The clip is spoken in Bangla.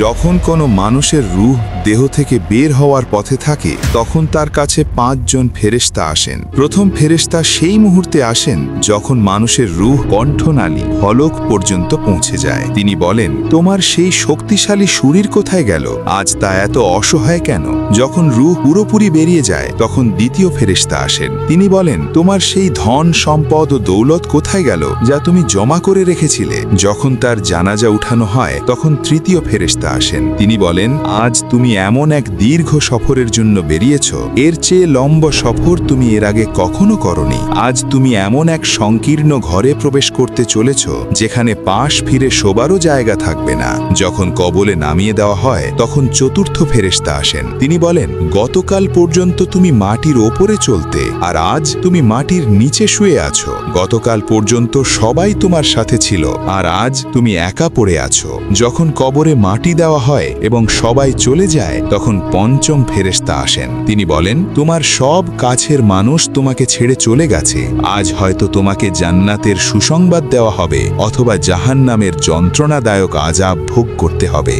যখন কোনো মানুষের রূহ দেহ থেকে বের হওয়ার পথে থাকে তখন তার কাছে 5 জন ফেরেশতা আসেন। প্রথম ফেরেশতা সেই মুহূর্তে আসেন যখন মানুষের রূহ কণ্ঠনালী হলক পর্যন্ত পৌঁছে যায়। তিনি বলেন, তোমার সেই শক্তিশালী শরীর কোথায় গেল? আজ তা এত অসহায় কেন? যখন রূহ পুরোপুরি বেরিয়ে যায় তখন দ্বিতীয় ফেরেশতা আসেন। তিনি বলেন, তোমার সেই ধন সম্পদ ও দৌলত কোথায় গেল যা তুমি জমা করে রেখেছিলে? যখন তার জানাজা উঠানো হয় তখন তৃতীয় ফেরেশতা আসেন। তিনি বলেন, আজ তুমি এমন এক দীর্ঘ সফরের জন্য বেরিয়েছ, এর চেয়ে লম্বা সফর তুমি এর আগে কখনো করনি। আজ তুমি এমন এক সংকীর্ণ ঘরে প্রবেশ করতে চলেছ যেখানে পাশ ফিরে শোবারও জায়গা থাকবে না। যখন কবরে নামিয়ে দেওয়া হয় তখন চতুর্থ ফেরেশতা আসেন। তিনি বলেন, গতকাল পর্যন্ত তুমি মাটির ওপরে চলতে, আর আজ তুমি মাটির নিচে শুয়ে আছো। গতকাল পর্যন্ত সবাই তোমার সাথে ছিল, আর আজ তুমি একা পড়ে আছো। যখন কবরে মাটি দেওয়া হয় এবং সবাই চলে যায় তখন পঞ্চম ফেরেশতা আসেন। তিনি বলেন, তোমার সব কাছের মানুষ তোমাকে ছেড়ে চলে গেছে। আজ হয়তো তোমাকে জান্নাতের সুসংবাদ দেওয়া হবে অথবা জাহান্নামের যন্ত্রণাদায়ক আযাব ভোগ করতে হবে।